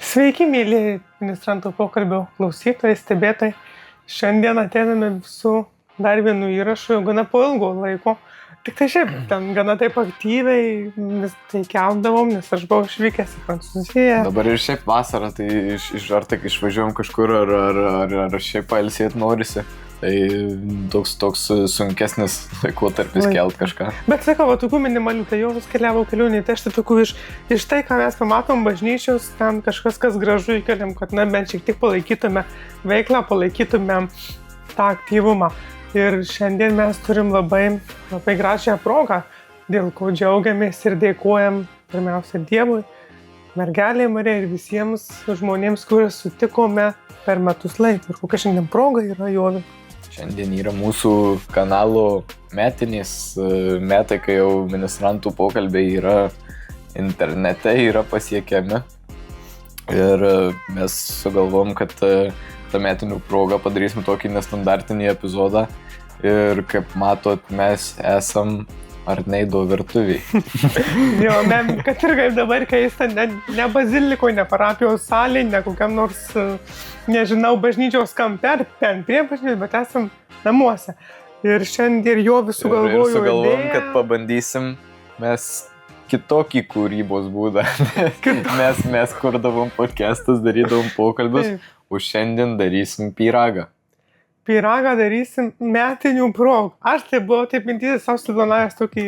Sveiki, mėly ministrantų pokalbio klausytojai, stebėtojai. Šiandien ateiname su dar vienu įrašu, gana po ilgo laiko. Tik tai šiaip, ten gana taip aktyviai tai keldavom, nes aš buvau išvykęs į Prancūziją. Dabar ir šiaip vasarą, tai ar tik išvažiuojam kažkur, ar šiaip pailsėti norisi. Tai toks sunkesnis laikotarpis kelt kažką. Bet sakau, tokių minimalių, tai jau vis keliavo kelionį, tai aš tai tokių iš tai, ką mes pamatom bažnyčios, ten kažkas, kas gražu įkeliam, kad bent šiek tiek palaikytume veiklą, palaikytume tą aktyvumą. Ir šiandien mes turim labai gražią progą, dėl ko džiaugiamės ir dėkojam pirmiausia Dievui, mergelei Marijai ir visiems žmonėms, kuriuos sutikome per metus laiko. Ir kokia šiandien proga yra Jovi? Šiandien yra mūsų kanalo metinės metai, kai jau ministrantų pokalbiai yra internete, yra pasiekiami. Ir mes sugalvom, kad tą metinių progą padarysim tokį nestandartinį epizodą. Ir kaip matot, mes esam Arneido virtuviai. Jo, kad ir kaip dabar keista, ne bazilikoje, ne parapijos salėje, ne kokiam nors, nežinau, bažnyčios kampe, ar prie bažnyčios, bet esam namuose. Ir šiandien jo visų galvoju ir sugalvom, kad pabandysim mes kitokį kūrybos būdą. mes kurdavom podcastus, darydavom pokalbius, o šiandien darysim pyragą. Pyragą darysim metinių progų. Aš tai buvau taip mintis, savo suplanavęs tokį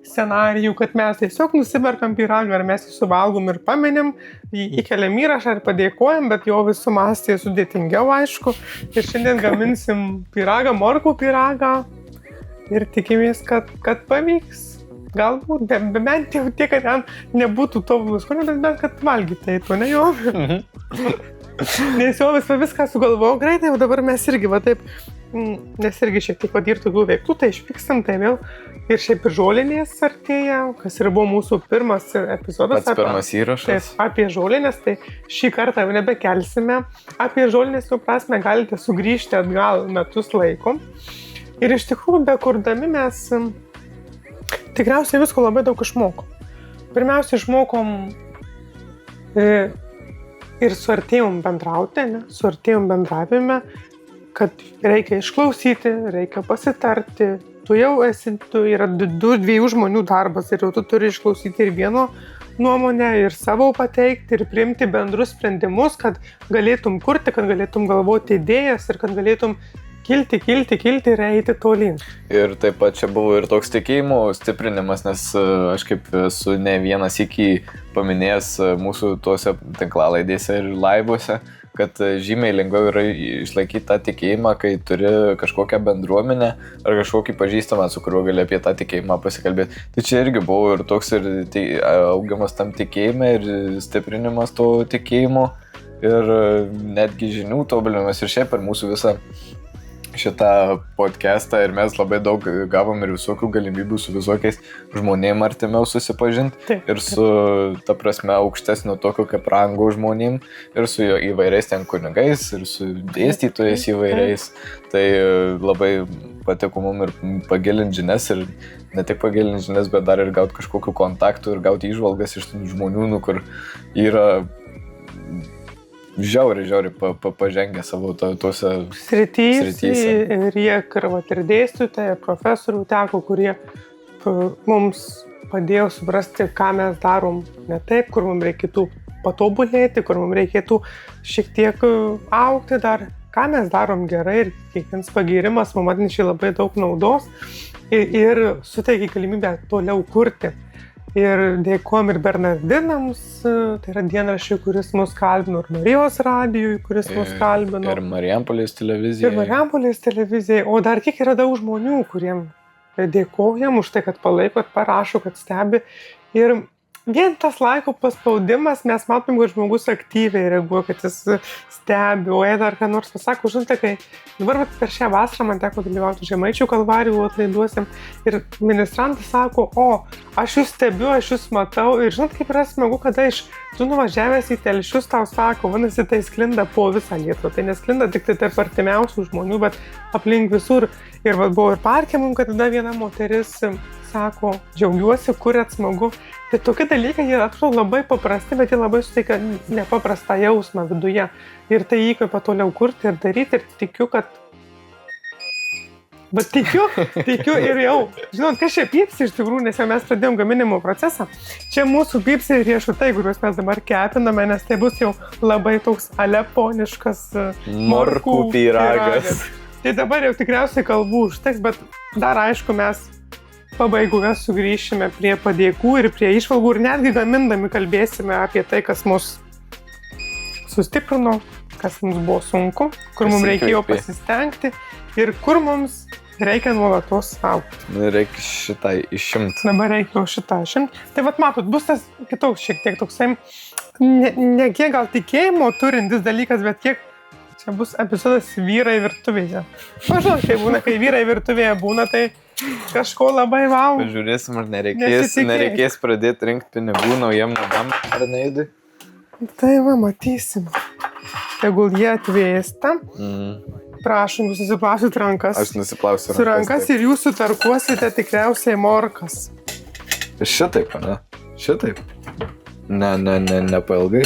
scenarijų, kad mes tiesiog nusiperkam pyragą, ar mes jį suvalgom ir paminim, įkeliam įrašą ir padėkojam, bet jo visų mąstė sudėtingiau, aišku. Ir šiandien gaminsim pyragą, morkų pyragą ir tikimės, kad pavyks. Galbūt, bent jau tiek, kad ten nebūtų tobulus skonio, bet bent kad valgytai, to ne jo. Nes jau viską sugalvojau greitai, o dabar mes irgi, taip, nes irgi šiek tiek ir tokių veiklų, tai išvykstam, tai vėl ir šiaip ir žolinės artėja, kas ir buvo mūsų pirmas epizodas. Pats pirmas įrašas. Taip, apie žolinės, tai šį kartą jau nebekelsime. Apie žolinės jau prasme galite sugrįžti atgal metus laiko. Ir iš tikrųjų, bekurdami mes tikriausiai visko labai daug išmokom. Pirmiausia, išmokom ir suartėjom bendrauti, suartėjom bendravime, kad reikia išklausyti, reikia pasitarti. Tu yra dviejų žmonių darbas ir jau tu turi išklausyti ir vieno nuomonę, ir savo pateikti, ir priimti bendrus sprendimus, kad galėtum kurti, kad galėtum galvoti idėjas ir kad galėtum kilti ir eiti tolyn. Ir taip pat čia buvo ir toks tikėjimo stiprinimas, nes aš kaip esu ne vienas iki paminėjęs mūsų tuose tinklalaidėse ir laivuose, kad žymiai lengviau yra išlaikyti tą tikėjimą, kai turi kažkokią bendruomenę ar kažkokį pažįstamą, su kuriuo gali apie tą tikėjimą pasikalbėti. Tai čia irgi buvo ir toks ir augimas tam tikėjime ir stiprinimas to tikėjimo ir netgi žinių tobulinimas ir šiaip per mūsų visą šitą podcastą ir mes labai daug gavom ir visokių galimybių su visokiais žmonėm artimiau susipažinti ir su, ta prasme, aukštesnio tokio kaip rango žmonėm ir su jo įvairiais ten kunigais ir su dėstytojais įvairiais. Tai labai patiko mum ir pagilinti žinias ir ne tik pagilinti žinias, bet dar ir gauti kažkokių kontaktų ir gauti įžvalgas iš žmonių, kur yra žiauriai pažengę savo tuose srityse. Ir jie ir dėstytojai, profesorių teko, kurie mums padėjo suprasti, ką mes darom ne taip, kur mums reikėtų patobulėti, kur mums reikėtų šiek tiek augti dar, ką mes darom gerai ir kiekvienas pagyrimas mums atnešė labai daug naudos ir suteikė galimybę toliau kurti. Ir dėkojom ir Bernardinams, tai yra dienraščiui, kuris mus kalbino, ir Marijos radijui, kuris mus kalbino. Ir Marijampolės televizijai. O dar kiek yra daug žmonių, kuriem dėkojam už tai, kad palaikot, parašo, kad stebi. Ir vien tas laiko paspaudimas, mes matom, kad žmogus aktyviai reaguoja, kad jis stebi, o dar ką nors pasako, žinote, kai dabar per šią vasarą man teko dalyvauti Žemaičių kalvarijų atlaiduose ir ministrantas sako, aš jūs stebiu, aš jūs matau ir žinot, kaip yra smagu, kada tu nuvažiavęs į Telšius tau sako, vadinasi, tai sklinda po visą Lietuvą, tai nesklinda tik tai tarp artimiausių žmonių, bet aplink visur. Ir buvo ir parke mums, kad tada viena moteris sako, džiaugiuosi, kuriat smagu. Tai tokie dalykai jie atrodo labai paprasti, bet jie labai suteikia nepaprastą jausmą viduje. Ir tai įkvepia toliau kurti ir daryti ir tikiu, kad... Bet tikiu ir jau. Žinot, kas čia pypsi iš tikrųjų, nes jau mes pradėjom gaminimo procesą. Čia mūsų pypsi riešutai, kuriuos mes dabar kepiname, nes tai bus jau labai toks aleponiškas Morkų pyragas. Tai dabar jau tikriausiai kalbų užteks, bet dar aišku mes pabaigoje sugrįšime prie padėkų ir prie išvalgų ir netgi gamindami kalbėsime apie tai, kas mus sustiprino, kas mums buvo sunku, kur mums reikėjo pasistengti ir kur mums reikia nuolatos augti. Reikia šitą išimti. Dabar reikia šitą išimti. Tai vat matot, bus tas kitoks šiek tiek toksai, ne kiek gal tikėjimo turintis dalykas, bet kiek čia bus epizodas vyrai virtuvėje. Pažinot, kai būna, kai vyrai virtuvėje būna, tai kažko labai vau. Pažiūrėsim, ar nereikės pradėti rinkti pinigų naujam namam, ar neįdai? Tai va, matysim. Tegul jie atvėsta. Prašom, jūs nusiplausit rankas. Aš nusiplausiu rankas. Su rankas ir jūs sutarkuosite tikriausiai morkas. Šitaip, ne? Šitaip? Ne pailgai.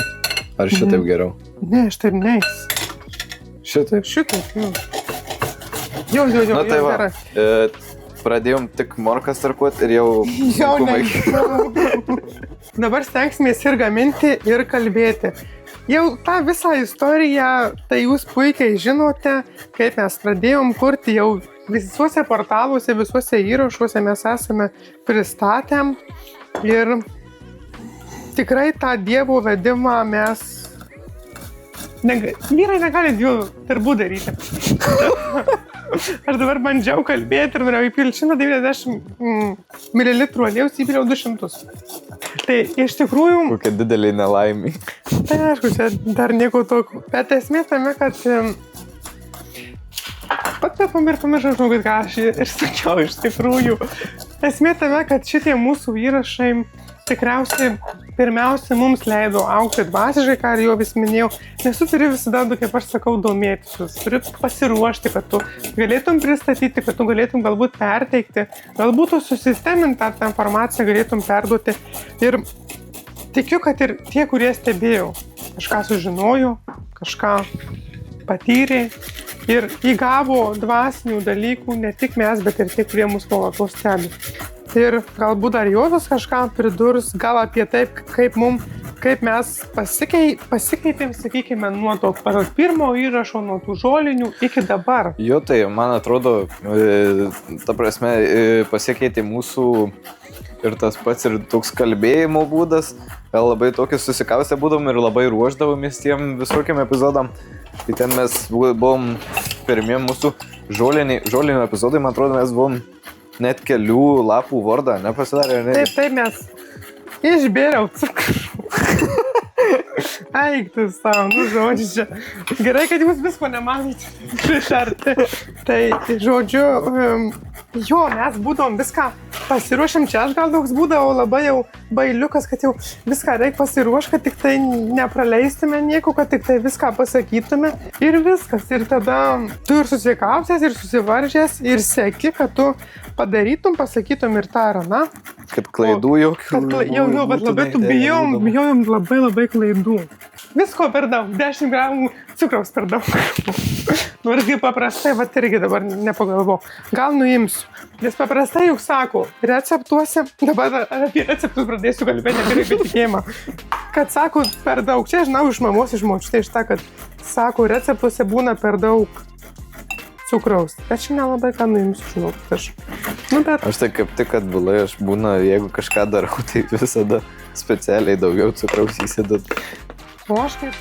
Ar šitaip geriau? Ne, aš taip neis. Šitaip? Šitaip, jau. Jo, tai va, gerai. Pradėjom tik morkas tarkuoti ir jau Dabar stengsimės ir gaminti, ir kalbėti. Jau tą visą istoriją, tai jūs puikiai žinote, kaip mes pradėjom kurti, jau visuose portaluose, visuose įrašuose mes esame pristatę ir tikrai tą Dievo vedimą mes... Vyrai negali dviejų darbų daryti. Aš dabar bandžiau kalbėti ir norėjau įpilti 190 ml aliejaus, įpiliau 200. Tai iš tikrųjų... Kokia didelė nelaimė. Tai aišku, čia dar nieko tokio. Bet esmė tame, kad... Pat pamiršau, kad ką aš ir sakiau iš tikrųjų. Esmė tame, kad šitie mūsų įrašai tikriausiai pirmiausia mums leido augti dvasiškai, ką ir jau vis minėjau, nes tu turi visada, kaip aš sakau, domėtis, turi pasiruošti, kad tu galėtum pristatyti, kad tu galėtum galbūt perteikti, galbūt tu susistemintą tą informaciją galėtum perduoti. Ir tikiu, kad ir tie, kurie stebėjo, kažką sužinojo, kažką patyrė ir įgavo dvasinių dalykų, ne tik mes, bet ir tie, kurie mus nuolatos stebi. Ir galbūt dar Jozas kažką pridurs, gal apie taip, kaip mes pasikeitėm, sakykime, nuo to pirmo įrašo, nuo tų žolinių iki dabar. Jo, tai man atrodo, ta prasme, pasikeitė mūsų ir tas pats ir toks kalbėjimo būdas, gal labai tokį susikaustę būdom ir labai ruošdavomės tiem visokiam epizodam. Tai ten mes buvom pirmiem mūsų žolinių epizodai, man atrodo, mes buvom net kelių lapų vardą, nepasidarė, ne? Taip, mes išbėriau cukrų. Eik tu savo, žodžiu čia. Gerai, kad jūs visko nemanyti prieš arti. Tai, žodžiu, jo, mes būdavom viską pasiruošėm. Čia aš gal toks būdavo labai jau bailiukas, kad jau viską reikia pasiruošti, kad tik tai nepraleistume nieko, kad tik tai viską pasakytume ir viskas. Ir tada tu ir susikaupsės, ir susivaržęs, ir seki, kad tu padarytum, pasakytum ir tą ar aną. Kad klaidų jokių. Jo, bet labai tu bijojom labai klaidų. Visko per daug, 10 gramų cukraus per daug. Nors kaip paprastai, vat irgi dabar nepagalvo. Gal nuimsiu. Nes paprastai juk sako, receptuose, dabar apie receptus pradėsiu kalbėti, apie tikėjimą, kad sako per daug, čia žinau iš mamos išmokštai iš tą, kad sako, receptuose būna per daug cukraus. Bet čia nelabai ką nuimsiu, žinau. Aš tai kaip tik atbulai, aš būna, jeigu kažką darau, tai visada specialiai daugiau cukraus įsidat. O aš kaip?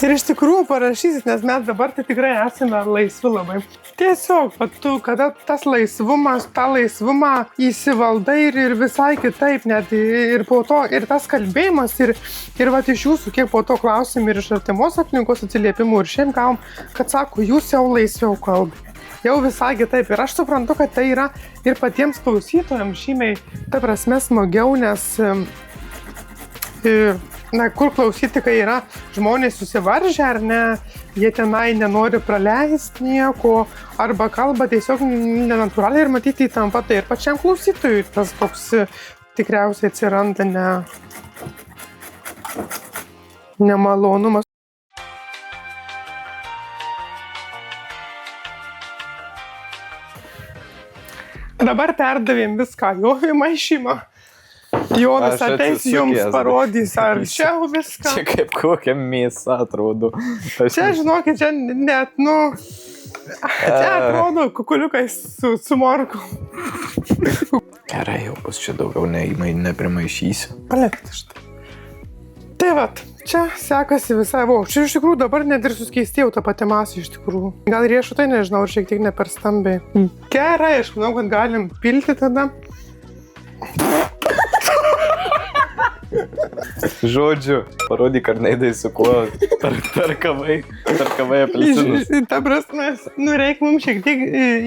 Ir iš tikrųjų parašysit, nes mes dabar tai tikrai esame laisvi labai. Tiesiog, tu, kada tas laisvumas, tą laisvumą įsivaldai ir visai kitaip, net ir po to, ir tas kalbėjimas, ir vat iš jūsų, kiek po to klausim ir iš artimos aplinkos atsiliepimų, ir šiaip gavom, kad sako, jūs jau laisviau kalbate. Jau visai kitaip. Ir aš suprantu, kad tai yra ir patiems klausytojams žymiai, ta prasme, smagiau, nes kur klausyti, kai yra žmonės susivaržę, ar ne, jie tenai nenori praleisti nieko, arba kalba tiesiog nenatūraliai ir matyti įtampa, tai ir pačiam klausytojui tas toks tikriausiai atsiranda nemalonumas. Dabar perdavėm viską jo į maišymą. Jonas ateis jums parodys, ar čia viską. Čia kaip kokia mėsa atrodo. Čia, žinokit, čia net, čia atrodo kukuliukais su morku. Gerai, jau bus čia daugiau neprimaišysiu. Palikti štai. Tai vat, čia sekasi visai, čia iš tikrųjų dabar net ir suskėstėjau tą patį masę iš tikrųjų. Gal riešutai, nežinau, ar šiek tiek ne per stambiai. Gerai, aš manau, kad galim pilti tada. Žodžiu, parodyk Arneidai, su kuo tarkavai apelsinus. Ta prasme, reik mums šiek tiek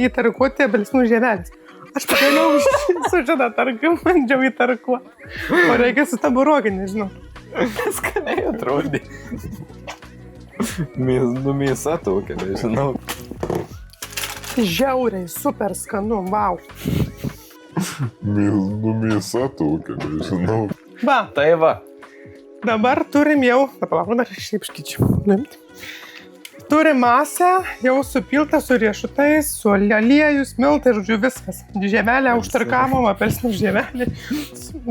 įtarkuoti apelsinų žievelės. Aš pagaliau su šitą tarką bandžiau įtarkuoti. O reikia su taburogi, nežinau. Skaniai atrodė. Mėsa tokia, nežinau. Žiauriai, super skanu, wow. Mėsa tokia, nežinau. Va, Tai va. dabar turim jau, palauk, dar išlipškyčiau. Turim masę, jau supiltą su riešutais, su aliejus, miltai, žodžiu, viskas. Žievelę užtarkavom, apelsinų žievelį.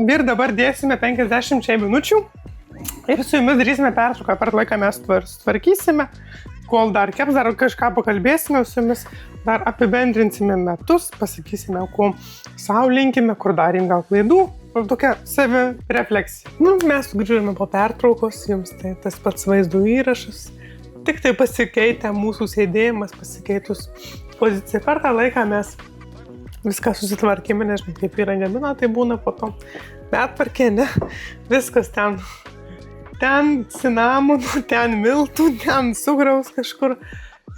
Ir dabar dėsime 50 minučių. Ir su jumis darysime pertrauką, per laiką mes tvarkysime. Kol dar keps, dar kažką pakalbėsime su jumis, dar apibendrinsime metus, pasakysime, ko sau linkime, kur darėm gal klaidų. Tokia savirefleksija. Mes sugrįžome po pertraukos, jums tai tas pats vaizdo įrašas. Tik tai pasikeitė mūsų sėdėjimas, pasikeitus pozicija. Per tą laiką mes viską susitvarkėme, nežinau, kaip yra gamina, tai būna po to. Betvarkė, ne? Viskas ten cinamonų, ten miltų, ten cukraus kažkur.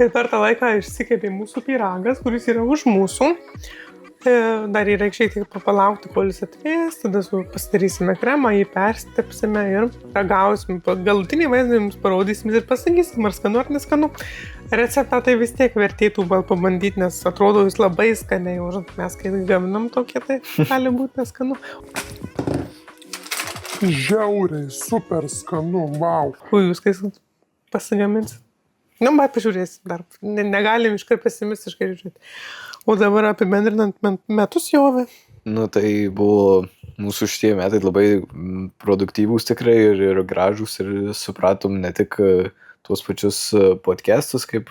Ir per tą laiką išsikepė mūsų pyragas, kuris yra už mūsų. Dar reikia šiek tiek palaukti, kol jis atvės, tada pasidarysime kremą, jį perstepsime ir ragausime. Galutinį vaizdą jums parodysime ir pasakysim, ar skanu ar neskanu. Receptą tai vis tiek vertėtų gal pabandyti, nes atrodo jis labai skaniai, o mes kai gaminam tokie, tai gali būti neskanu. Žiauriai, super skanu, wow. Jūs kai pasigaminsit? Bet pažiūrėsim dar. Negalim iškart pesimistiškai žiūrėti. O dabar apibendrinant metus jovė. Tai buvo mūsų šitie metai labai produktyvūs tikrai ir gražūs ir supratom ne tik tuos pačius podcastus, kaip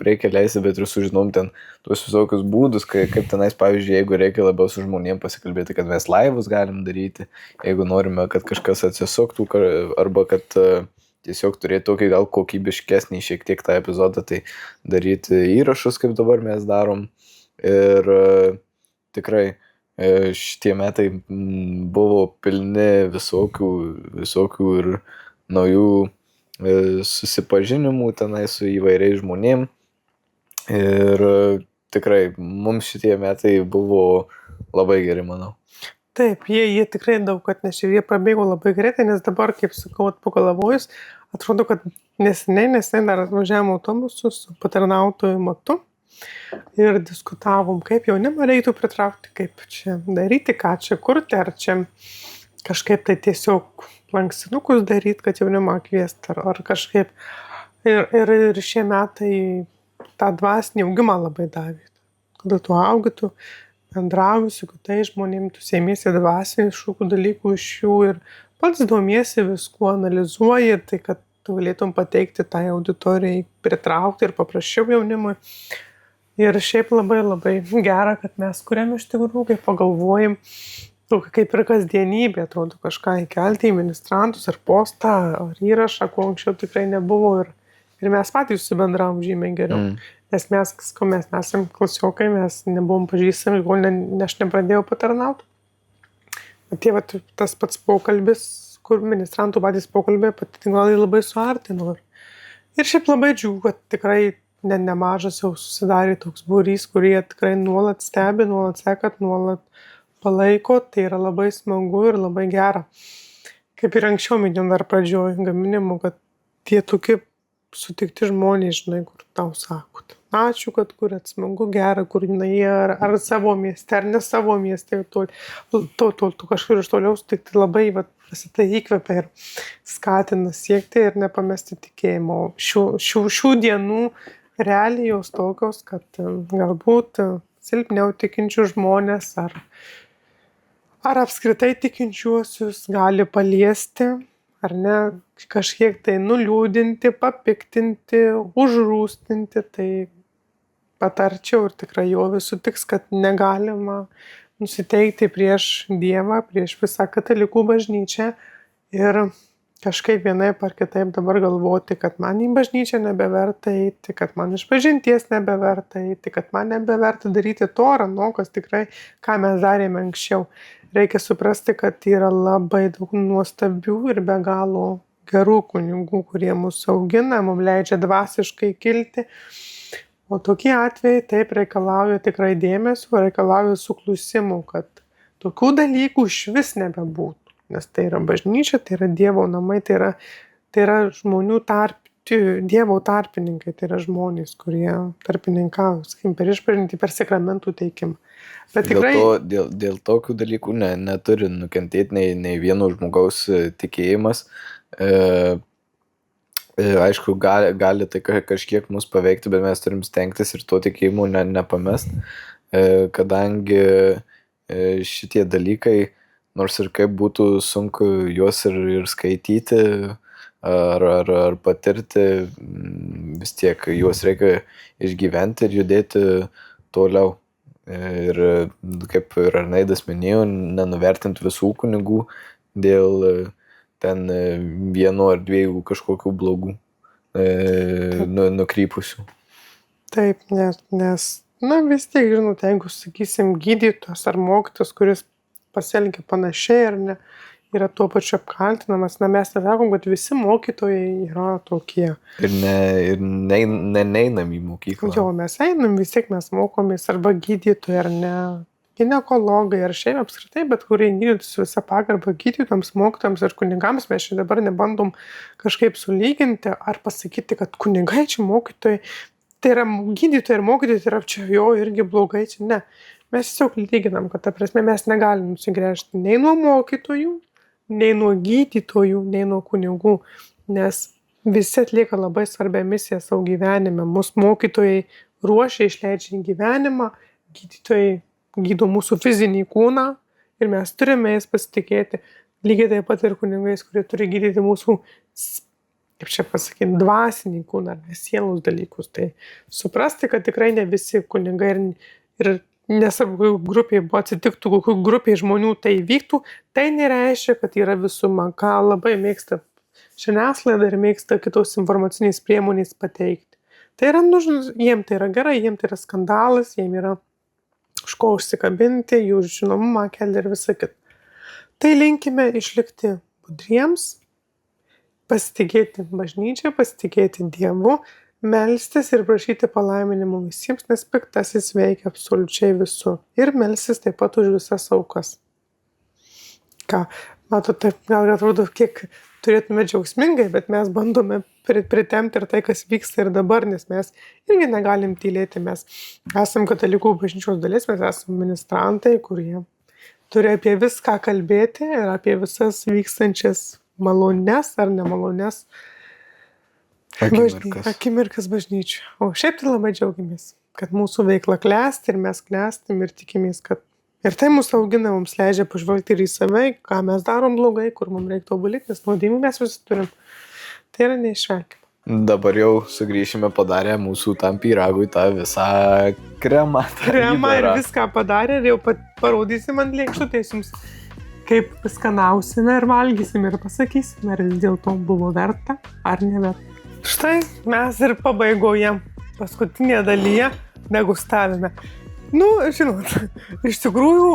reikia leisti, bet ir sužinom ten tuos visokius būdus, kaip tenais, pavyzdžiui, jeigu reikia labiau su žmonėm pasikalbėti, kad mes laivus galim daryti, jeigu norime, kad kažkas atsisuktų arba kad tiesiog turėti tokį gal kokybiškesnį šiek tiek tą epizodą, tai daryti įrašus, kaip dabar mes darom. Ir tikrai šitie metai buvo pilni visokių ir naujų susipažinimų tenai su įvairiais žmonėm. Ir tikrai mums šitie metai buvo labai geri, manau. Taip, jie tikrai daug atnešė, jie prabėgo labai greitai, nes dabar, kaip sakau, pagalvojus, atrodo, kad neseniai dar atvažiavom autobusu su patarnautoju Matu ir diskutavom, kaip jaunimą reiktų pritraukti, kaip čia daryti, ką čia kurti, ar čia kažkaip tai tiesiog lankstinukus daryti, kad jaunimą kviesti, ar kažkaip. Ir šie metai tą dvasinį augimą labai davė. Kada tu augi, tu bendrauji su kitais žmonėmis, tu sėmiesi dvasinių šūkų dalykų iš jų ir pats domiesi viskuo, analizuoji, tai kad tu galėtum pateikti tai auditorijai, pritraukti ir paprasčiau jaunimui. Ir šiaip labai labai gera, kad mes kuriam iš tikrųjų, kai pagalvojim, kaip ir kasdienybė, atrodo kažką įkelti į ministrantus ar postą, ar įrašą, ko anksčiau tikrai nebuvo ir mes patys subendravom žymiai geriau. Nes mes esam klasiokai, mes nebuvom pažįstami, kol aš nepradėjau patarnauti. Bet tas pats pokalbis, kur ministrantų patys pokalbė, pati gal labai suartino. Ir šiaip labai džiugu, kad tikrai nemažas jau susidarė toks būrys, kurie tikrai nuolat stebi, nuolat seka, nuolat palaiko. Tai yra labai smagu ir labai gera. kaip ir anksčiau minėjom dar pradžioj gaminimo, kad tie tokie sutikti žmonės, žinai, kur tau sako, ačiū, kad kuriat smagu, gera, kur jinai ar savo mieste, ar ne savo mieste, tu kažkur iš toliau sutikti labai, visi tai įkvepia ir skatina siekti ir nepamesti tikėjimo. Šių dienų realijos tokios, kad galbūt silpniau tikinčių žmonės ar apskritai tikinčiuosius gali paliesti, ar ne, kažkiek tai nuliūdinti, papiktinti, užrūstinti, tai patarčiau ir tikrai jo visų tiks, kad negalima nusiteikti prieš Dievą, prieš visą katalikų bažnyčią ir kažkaip vienaip ar kitaip dabar galvoti, kad man į bažnyčią nebeverta eiti, kad man išpažinties nebeverta eiti, kad man nebeverta daryti to ar ano, kas tikrai, ką mes darėme anksčiau. Reikia suprasti, kad yra labai daug nuostabių ir be galo gerų kunigų, kurie mus augina, mums leidžia dvasiškai kilti. O tokie atvejai taip reikalauja tikrai dėmesio, reikalauja suklusimų, kad tokių dalykų iš vis nebebūtų. Nes tai yra bažnyčia, tai yra Dievo namai, tai yra žmonių Dievo tarpininkai, tai yra žmonės, kurie tarpininkauja, sakykim, per išpažintį, per sakramentų teikimą. Bet tikrai... Dėl tokių dalykų neturi nukentėti nei vieno žmogaus tikėjimas. Aišku, gali tai kažkiek mus paveikti, bet mes turim stengtis ir to tikėjimo nepamest, kadangi šitie dalykai, nors ir kaip būtų sunku juos ir skaityti ar patirti, vis tiek juos reikia išgyventi ir judėti toliau. Ir kaip ir Arnaidas minėjo, nenuvertinti visų kunigų dėl ten vieno ar dviejų kažkokių blogų nukrypusių. Taip, nes vis tiek, žinot, jeigu, sakysim, gydytojas ar mokytojas, kuris pasielgia panašiai ar ne, yra tuo pačiu apkaltinamas, mes nesakom, kad visi mokytojai yra tokie. Ir neinam į mokyklą. Jo, mes einam, vis tiek mes mokomės arba gydytojai ar ne, ginekologai ar šiaip apskritai, bet kurie gydytus visą pagarbą gydytojams, mokytojams ir kunigams, mes čia dabar nebandom kažkaip sulyginti ar pasakyti, kad kunigai čia mokytojai, tai yra gydytojai ir mokytojai, tai yra čia jo irgi blogai, čia ne. Mes tiesiog lyginam, kad ta prasme mes negalim nusigręžti nei nuo mokytojų, nei nuo gydytojų, nei nuo kunigų, nes visi atlieka labai svarbią misiją savo gyvenime. Mūsų mokytojai ruošia, išleidžia į gyvenimą, gydytojai gydo mūsų fizinį kūną ir mes turime jais pasitikėti. Lygiai taip pat ir kunigais, kurie turi gydyti mūsų, kaip čia pasakyti, dvasinį kūną ar sielos dalykus. Tai suprasti, kad tikrai ne visi kunigai ir nesvarbu, grupėje buvo atsitiktų, kokių grupėje žmonių tai vyktų, tai nereiškia, kad yra visuma, ką labai mėgsta žiniasklaida ir mėgsta kitos informacinės priemonės pateikti. Tai yra, jiem tai yra gerai, jiem tai yra skandalas, jiem yra už ko užsikabinti, jų žinomumą kelia ir visa kita. Tai linkime išlikti budriems, pasitikėti bažnyčią, pasitikėti Dievu, melstis ir prašyti palaiminimų visiems, nes piktasis veikia absoliučiai visur. Ir melstis taip pat už visas aukas. Ką, matote, gal atrodo, kiek turėtume džiaugsmingai, bet mes bandome pritemti ir tai, kas vyksta ir dabar, nes mes irgi negalim tylėti. Mes esam katalikų bažnyčios dalis, mes esam ministrantai, kurie turi apie viską kalbėti ir apie visas vykstančias malones ar nemalonės akimirkas bažnyčių. O šiaip tai labai džiaugiamės, kad mūsų veikla klesti ir mes klestim ir tikimės, kad ir tai mūsų augina, mums leidžia pažvelgti ir į save, ką mes darom blogai, kur mums reikia tobulėti, nes nuodėmių mes visi turim. Tai yra neišvengiama. Dabar jau sugrįšime padarę mūsų tam pyragui tą visą kremą. Kremą ir viską padarė ir jau parodysim ant lėkštutės jums, kaip skanausime ir valgysime ir pasakysime, ar vis dėlto buvo verta ar neverta. Štai mes ir pabaigoje, paskutinėje dalyje degustavime. Žinot, iš tikrųjų,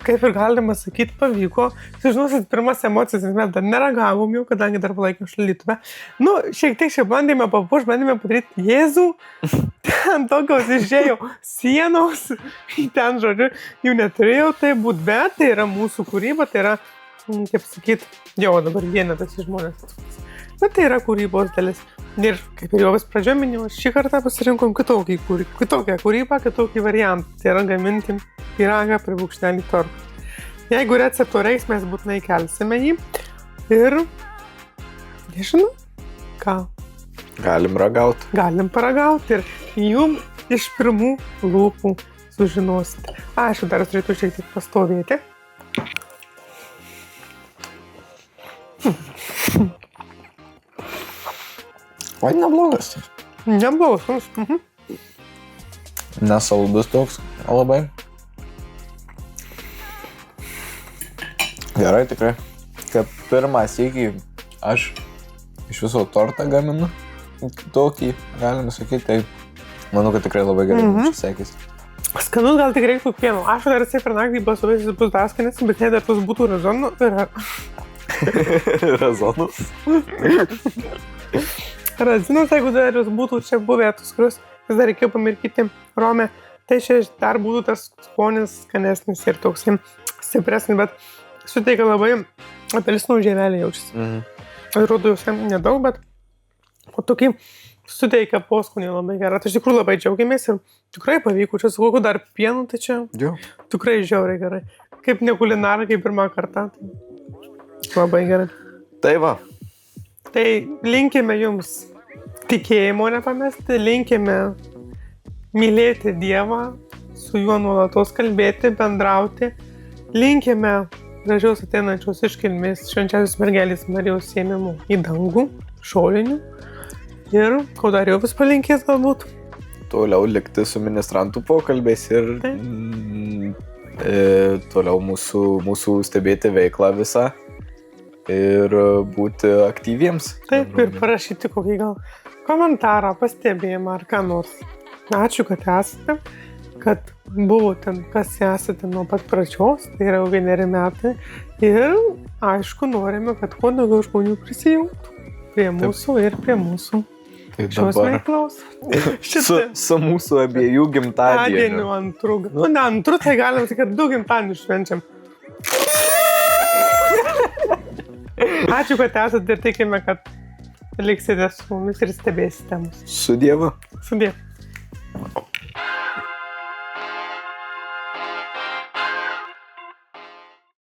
kaip ir galima sakyti, pavyko. Žinosit, pirmas emocijas mes dar neragavom jau, kadangi dar palaikėm šaldytuvę. Šiek tiek čia bandėme papuošti, bandėme padaryti Jėzų. Ten tokios išėjo sienos, ten, žodžiu, jų neturėjo tai būti, bet tai yra mūsų kūryba, tai yra kaip sakyt, jau dabar vienetas iš žmonės. Bet tai yra kūrybos dalis. Ir kaip ir jau vis pradžio minėjau, šį kartą pasirinkom kitokią kūrybą, kitokį variantą. Tai yra gaminti pyragą prie brūkšnelį torto. Jeigu recepto reiks, mes būtinai kelsime jį. Ir, nežinau, ką. Galim ragauti. Galim paragauti ir jum iš pirmų lūpų sužinosite. Aišku, dar turėtų šiek tiek pastovėti. Oi, neblogas. Neblogas. Nesaldus toks labai. Gerai, tikrai. Kaip pirmą sykį aš iš viso tortą gaminu. Tokį, galima sakyti, tai manau, kad tikrai labai gerai mums sekės. Skanus gal tik reiktų pieno. Aš dar jisai per naktį basovės jis bus dar skanes, bet jei dar tos būtų razonų, yra. Razonus. Razinos, jeigu dar jūs būtų čia buvę tus, kuriuos vis dar reikėjo pamirkyti rome, tai čia dar būtų tas skonis skanesnis ir toks stipresnis, bet suteikia labai apelsinų žievelį jaučiasi. Atrodo jūs nedaug, bet o tokį suteikia poskonį labai gerą. Tai iš tikrųjų labai džiaugiamės ir tikrai pavyko. Čia su kokiu dar pienu, tai čia tikrai žiauriai gerai. Kaip ne kulinarai, kaip pirmą kartą. Tai labai gerai. Tai va. Tai linkime jums tikėjimo nepamesti, linkime mylėti Dievą, su juo nuolatos kalbėti, bendrauti, linkime gražiaus ateinančios iškilmės švenčiausios mergelės Marijos ėmimų į dangų, šolinių ir ko dar jau vis palinkės galbūt. Toliau likti su ministrantų pokalbiais ir toliau mūsų stebėti veiklą visą. Ir būti aktyviems. Taip, ir parašyti kokį gal komentarą, pastebėjimą ar ką nors. Ačiū, kad esate, kad buvote, kas esate nuo pat pradžios, tai yra jau 1 metai. Ir aišku, norime, kad kuo daugiau žmonių prisijungtų prie mūsų ir prie mūsų šios veiklos. Su mūsų abiejų gimtadieniu. Antrų. Nu, ne antrų, tai galim sakyti, kad 2 gimtadienius švenčiam. Ačiū, kad esate ir tikime, kad liksite su mumis ir stebėsite mus. Su Dievu. Su Dievu.